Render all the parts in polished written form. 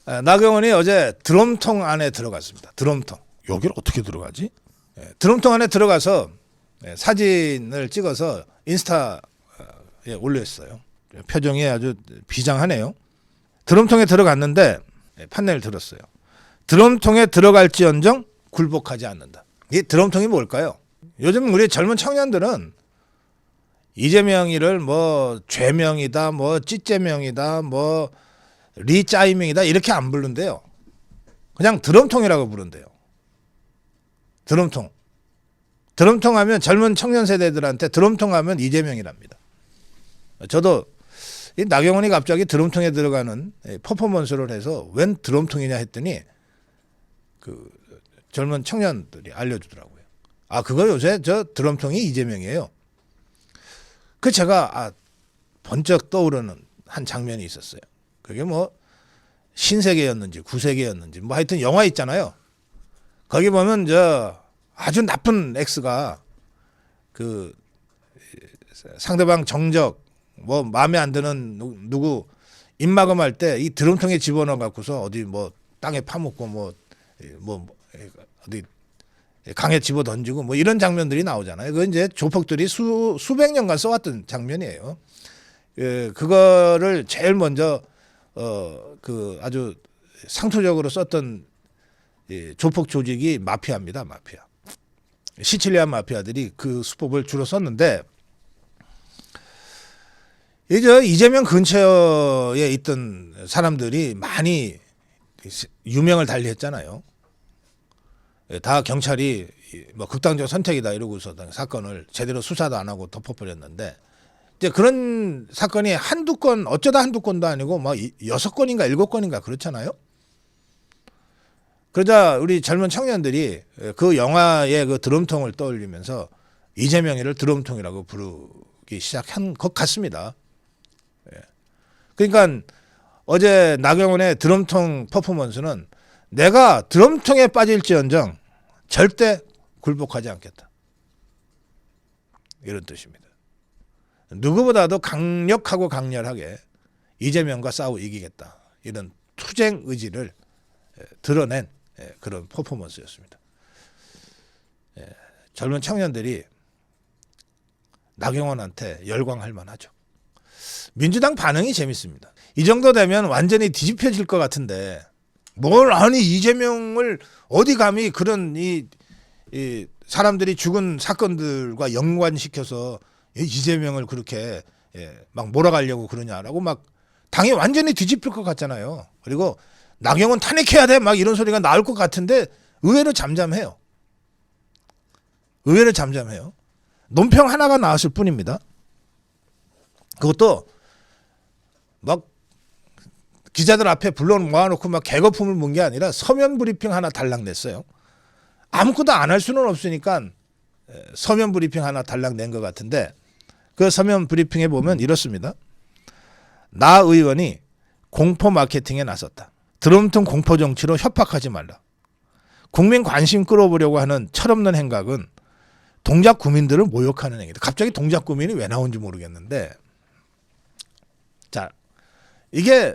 나경원이 어제 드럼통 안에 들어갔습니다. 드럼통. 여기를 어떻게 들어가지? 드럼통 안에 들어가서 사진을 찍어서 인스타에 올렸어요. 표정이 아주 비장하네요. 드럼통에 들어갔는데 판넬을 들었어요. 드럼통에 들어갈지언정 굴복하지 않는다. 이 드럼통이 뭘까요? 요즘 우리 젊은 청년들은 이재명이를 뭐 죄명이다, 뭐 찌재명이다, 뭐 리짜이명이다 이렇게 안 부른대요. 그냥 드럼통이라고 부른대요. 드럼통. 드럼통 하면 젊은 청년 세대들한테 드럼통 하면 이재명이랍니다. 저도 이 나경원이 갑자기 드럼통에 들어가는 퍼포먼스를 해서 웬 드럼통이냐 했더니 그 젊은 청년들이 알려주더라고요. 아, 그거 요새 저 드럼통이 이재명이에요. 그 제가 번쩍 떠오르는 한 장면이 있었어요. 그게 뭐 신세계였는지 구세계였는지 뭐 하여튼 영화 있잖아요. 거기 보면 저 아주 나쁜 X가 그 상대방 정적 뭐 마음에 안 드는 누구 입막음할 때 이 드럼통에 집어넣어 갖고서 어디 뭐 땅에 파묻고 뭐 어디 강에 집어 던지고 뭐 이런 장면들이 나오잖아요. 그건 이제 조폭들이 수백 년간 써왔던 장면이에요. 그거를 제일 먼저 그 아주 상투적으로 썼던 조폭 조직이 마피아입니다. 마피아. 시칠리안 마피아들이 그 수법을 주로 썼는데 이제 이재명 근처에 있던 사람들이 많이 유명을 달리했잖아요. 다 경찰이 뭐 극단적 선택이다 이러고서 사건을 제대로 수사도 안 하고 덮어버렸는데 이제 그런 사건이 한두 건 어쩌다 한두 건도 아니고 뭐 6건인가 7건인가 그렇잖아요. 그러자 우리 젊은 청년들이 그 영화의 그 드럼통을 떠올리면서 이재명이를 드럼통이라고 부르기 시작한 것 같습니다. 그러니까 어제 나경원의 드럼통 퍼포먼스는 내가 드럼통에 빠질지언정 절대 굴복하지 않겠다. 이런 뜻입니다. 누구보다도 강력하고 강렬하게 이재명과 싸워 이기겠다. 이런 투쟁 의지를 드러낸 그런 퍼포먼스였습니다. 젊은 청년들이 나경원한테 열광할 만하죠. 민주당 반응이 재밌습니다. 이 정도 되면 완전히 뒤집혀질 것 같은데 뭘 아니 이재명을 어디 감히 그런 이 사람들이 죽은 사건들과 연관시켜서 이재명을 그렇게 막 몰아가려고 그러냐라고 막 당이 완전히 뒤집힐 것 같잖아요. 그리고 나경원 탄핵해야 돼 막 이런 소리가 나올 것 같은데 의외로 잠잠해요. 의외로 잠잠해요. 논평 하나가 나왔을 뿐입니다. 그것도 막 기자들 앞에 불러 모아놓고 막 개거품을 문 게 아니라 서면 브리핑 하나 달랑 냈어요. 아무것도 안 할 수는 없으니까 서면 브리핑 하나 달랑 낸 것 같은데 그 서면 브리핑에 보면 이렇습니다. 나 의원이 공포 마케팅에 나섰다. 드럼통 공포 정치로 협박하지 말라. 국민 관심 끌어보려고 하는 철없는 행각은 동작 구민들을 모욕하는 행위다. 갑자기 동작 구민이 왜 나온지 모르겠는데 자 이게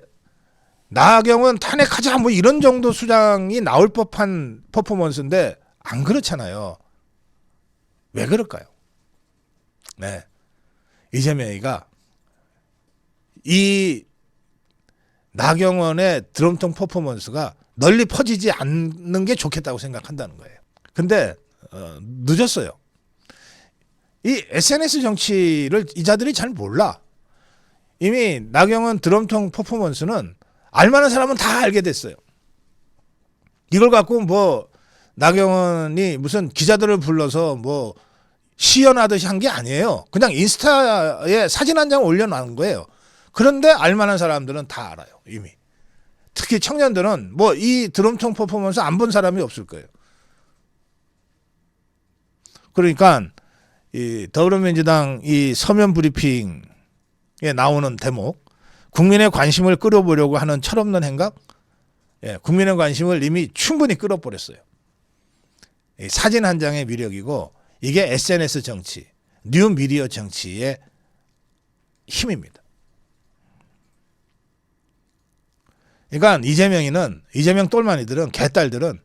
나경원 탄핵하자 뭐 이런 정도 수장이 나올 법한 퍼포먼스인데 안 그렇잖아요. 왜 그럴까요? 네, 이재명이가 이 나경원의 드럼통 퍼포먼스가 널리 퍼지지 않는 게 좋겠다고 생각한다는 거예요. 근데 늦었어요. 이 SNS 정치를 이자들이 잘 몰라. 이미 나경원 드럼통 퍼포먼스는 알만한 사람은 다 알게 됐어요. 이걸 갖고 뭐 나경원이 무슨 기자들을 불러서 뭐 시연하듯이 한 게 아니에요. 그냥 인스타에 사진 한 장 올려놓은 거예요. 그런데 알만한 사람들은 다 알아요. 이미. 특히 청년들은 뭐 이 드럼통 퍼포먼스 안 본 사람이 없을 거예요. 그러니까 이 더불어민주당 이 서면 브리핑에 나오는 대목 국민의 관심을 끌어보려고 하는 철없는 행각 국민의 관심을 이미 충분히 끌어버렸어요. 사진 한 장의 위력이고 이게 SNS 정치, 뉴미디어 정치의 힘입니다. 그러니까 이재명 똘마니들은 개딸들은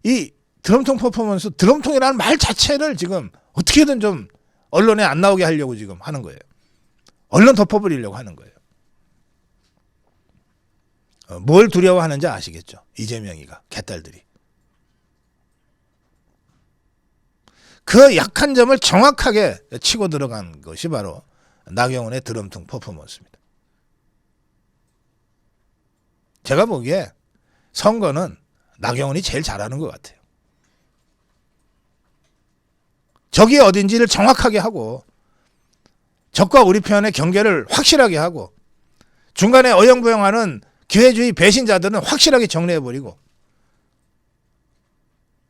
이 드럼통 퍼포먼스, 드럼통이라는 말 자체를 지금 어떻게든 좀 언론에 안 나오게 하려고 지금 하는 거예요. 언론 덮어버리려고 하는 거예요. 뭘 두려워하는지 아시겠죠? 이재명이가, 개딸들이. 그 약한 점을 정확하게 치고 들어간 것이 바로 나경원의 드럼통 퍼포먼스입니다. 제가 보기에 선거는 나경원이 제일 잘하는 것 같아요. 적이 어딘지를 정확하게 하고 적과 우리 편의 경계를 확실하게 하고 중간에 어영부영하는 기회주의 배신자들은 확실하게 정리해버리고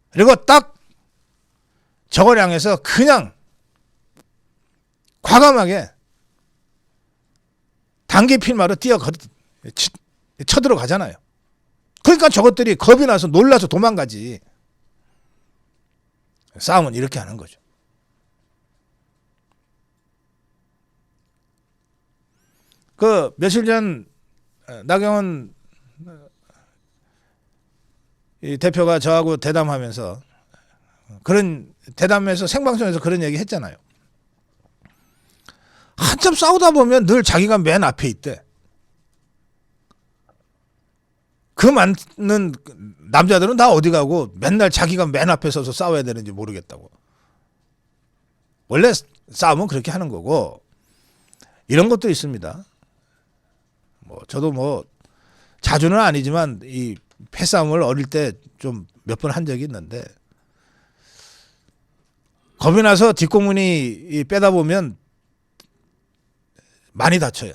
그리고 딱 저걸 향해서 그냥 과감하게 단기필마로 쳐들어가잖아요. 그러니까 저것들이 겁이 나서 놀라서 도망가지. 싸움은 이렇게 하는 거죠. 그 며칠 전 나경원 이 대표가 저하고 대담하면서 그런 대담에서 생방송에서 그런 얘기 했잖아요. 한참 싸우다 보면 늘 자기가 맨 앞에 있대. 그 많은 남자들은 다 어디 가고 맨날 자기가 맨 앞에 서서 싸워야 되는지 모르겠다고. 원래 싸움은 그렇게 하는 거고 이런 것도 있습니다. 저도 자주는 아니지만 이 패싸움을 어릴 때 좀 몇 번 한 적이 있는데 겁이 나서 뒷공문이 빼다 보면 많이 다쳐요.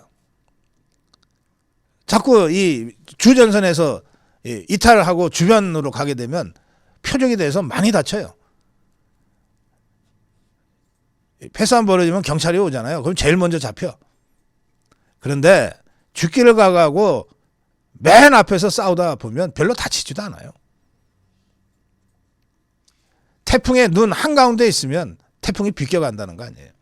자꾸 이 주전선에서 이탈하고 주변으로 가게 되면 표적이 돼서 많이 다쳐요. 패싸움 벌어지면 경찰이 오잖아요. 그럼 제일 먼저 잡혀. 그런데 죽기를 각오하고 맨 앞에서 싸우다 보면 별로 다치지도 않아요. 태풍의 눈 한가운데 있으면 태풍이 비껴간다는 거 아니에요.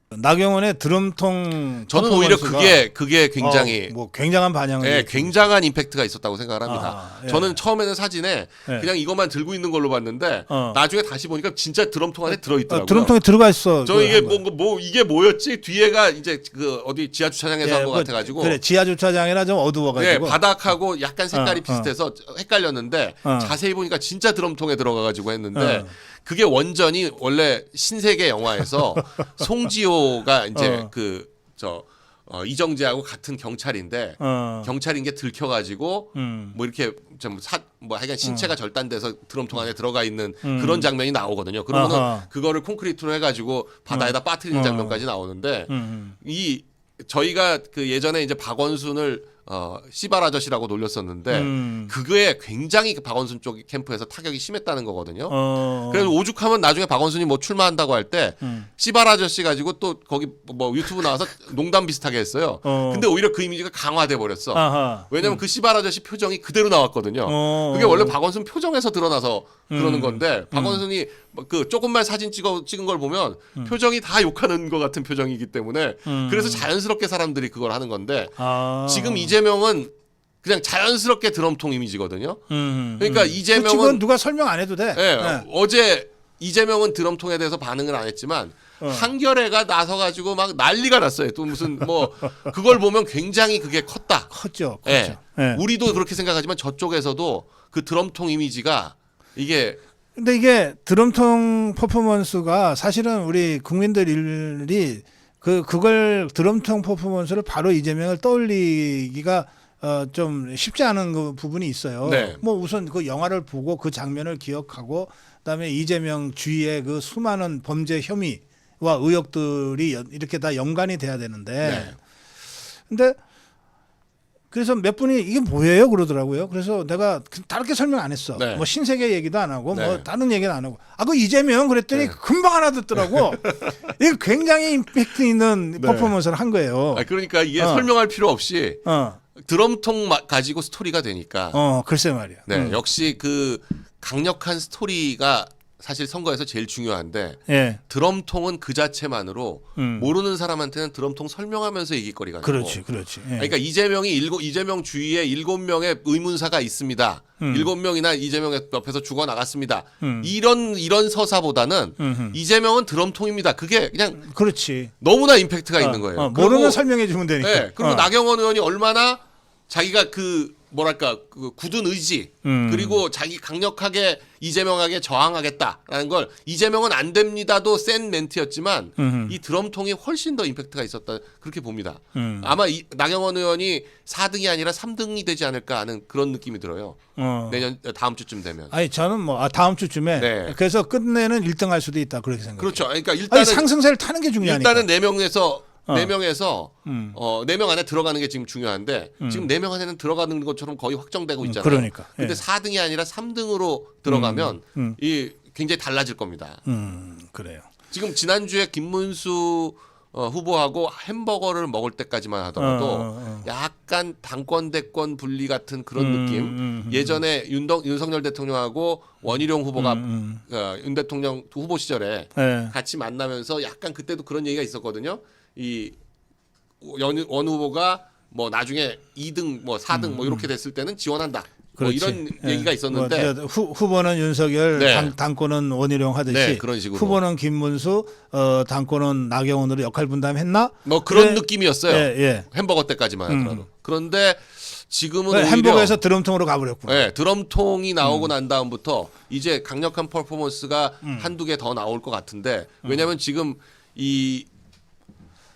나경원의 드럼통 저는 오히려 그게 굉장히 굉장한 반향을 네, 굉장한 임팩트가 있었다고 생각을 합니다. 예. 저는 처음에는 사진에 그냥 이것만 들고 있는 걸로 봤는데 나중에 다시 보니까 진짜 드럼통 안에 들어 있더라고요. 드럼통에 들어가 있어. 저 이게 이게 뭐였지? 뒤에가 이제 그 어디 지하 주차장에서 한 것 같아가지고. 그래, 지하 주차장이라 좀 어두워가지고. 네, 바닥하고 약간 색깔이 비슷해서 헷갈렸는데 자세히 보니까 진짜 드럼통에 들어가가지고 했는데. 그게 원전이 원래 신세계 영화에서 송지효가 이제 이정재하고 같은 경찰인데 경찰인 게 들켜가지고 뭐 이렇게 좀 하여간 신체가 절단돼서 드럼통 안에 들어가 있는 그런 장면이 나오거든요. 그러면은 그거를 콘크리트로 해가지고 바다에다 빠뜨리는 장면까지 나오는데 저희가 그 예전에 이제 박원순을 씨발 아저씨라고 놀렸었는데 그게 굉장히 그 박원순 쪽 캠프에서 타격이 심했다는 거거든요. 그래서 오죽하면 나중에 박원순이 뭐 출마한다고 할 때 씨발 아저씨 가지고 또 거기 뭐 유튜브 나와서 농담 비슷하게 했어요. 근데 오히려 그 이미지가 강화돼 버렸어. 왜냐면 그 씨발 아저씨 표정이 그대로 나왔거든요. 그게 원래 박원순 표정에서 드러나서 그러는 건데 박원순이 그 조금만 사진 찍은 걸 보면 표정이 다 욕하는 것 같은 표정이기 때문에 그래서 자연스럽게 사람들이 그걸 하는 건데 지금 이재명은 그냥 자연스럽게 드럼통 이미지거든요. 그러니까 이재명은 누가 설명 안 해도 돼. 네, 네. 어제 이재명은 드럼통에 대해서 반응을 안 했지만 한겨레가 나서가지고 막 난리가 났어요. 또 무슨 그걸 보면 굉장히 그게 컸다. 컸죠. 네. 네. 우리도 그렇게 생각하지만 저쪽에서도 그 드럼통 이미지가 근데 이게 드럼통 퍼포먼스가 사실은 우리 국민들이 그걸 드럼통 퍼포먼스를 바로 이재명을 떠올리기가 좀 쉽지 않은 그 부분이 있어요. 네. 우선 그 영화를 보고 그 장면을 기억하고 그다음에 이재명 주위의 그 수많은 범죄 혐의와 의혹들이 이렇게 다 연관이 돼야 되는데 네. 근데 그래서 몇 분이 이게 뭐예요 그러더라고요. 그래서 내가 다르게 설명 안 했어. 네. 신세계 얘기도 안 하고 네. 다른 얘기는 안 하고 그 이재명 그랬더니 금방 알아듣더라고. 이게 굉장히 임팩트 있는 퍼포먼스를 한 거예요. 그러니까 이게 설명할 필요 없이 드럼통 가지고 스토리가 되니까. 글쎄 말이야. 네, 역시 그 강력한 스토리가 사실 선거에서 제일 중요한데 예. 드럼통은 그 자체만으로 모르는 사람한테는 드럼통 설명하면서 얘기거리가 아니고. 그렇지. 예. 그러니까 이재명 주위에 7명의 의문사가 있습니다. 7명이나 이재명의 옆에서 죽어 나갔습니다. 이런 서사보다는 이재명은 드럼통입니다. 그게 그냥 그렇지. 너무나 임팩트가 있는 거예요. 모르면 설명해 주면 되니까. 네, 그리고 나경원 의원이 얼마나 자기가 그 굳은 의지 그리고 자기 강력하게 이재명에게 저항하겠다라는 걸 이재명은 안 됩니다도 센 멘트였지만 이 드럼통이 훨씬 더 임팩트가 있었다 그렇게 봅니다. 아마 나경원 의원이 4등이 아니라 3등이 되지 않을까 하는 그런 느낌이 들어요. 다음 주쯤 되면. 아니 저는 뭐 다음 주쯤에 네. 그래서 끝내는 1등 할 수도 있다 그렇게 생각해요. 그렇죠. 그러니까 일단은 상승세를 타는 게 중요하니까. 일단은 4명에서 4명 안에 들어가는 게 지금 중요한데 지금 4명 안에는 들어가는 것처럼 거의 확정되고 있잖아요. 그러니까. 근데 예. 4등이 아니라 3등으로 들어가면 이 굉장히 달라질 겁니다. 그래요. 지금 지난주에 김문수 후보하고 햄버거를 먹을 때까지만 하더라도 약간 당권 대권 분리 같은 그런 느낌. 예전에 윤석열 대통령하고 원희룡 후보가 윤 대통령 후보 시절에 예. 같이 만나면서 약간 그때도 그런 얘기가 있었거든요. 이 원 후보가 뭐 나중에 2등 뭐 4등 뭐 이렇게 됐을 때는 지원한다. 뭐 그렇지. 이런 얘기가 있었는데 후보는 윤석열, 네. 당권은 원희룡 하듯이 네, 그런 식으로. 후보는 김문수, 당권은 나경원으로 역할 분담했나? 뭐 그런 네. 느낌이었어요. 예. 햄버거 때까지만 하더라도. 그런데 지금은 네, 오히려 햄버거에서 드럼통으로 가버렸구나. 네, 드럼통이 나오고 난 다음부터 이제 강력한 퍼포먼스가 한두 개 더 나올 것 같은데 왜냐하면 지금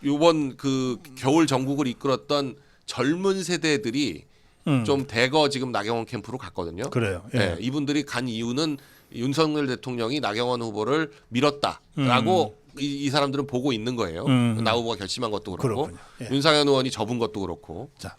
이번 그 겨울 전국을 이끌었던 젊은 세대들이 좀 대거 지금 나경원 캠프로 갔거든요. 그래요. 예. 네, 이분들이 간 이유는 윤석열 대통령이 나경원 후보를 밀었다라고 이 사람들은 보고 있는 거예요. 나 후보가 결심한 것도 그렇고 그렇군요. 예. 윤상현 의원이 접은 것도 그렇고. 자,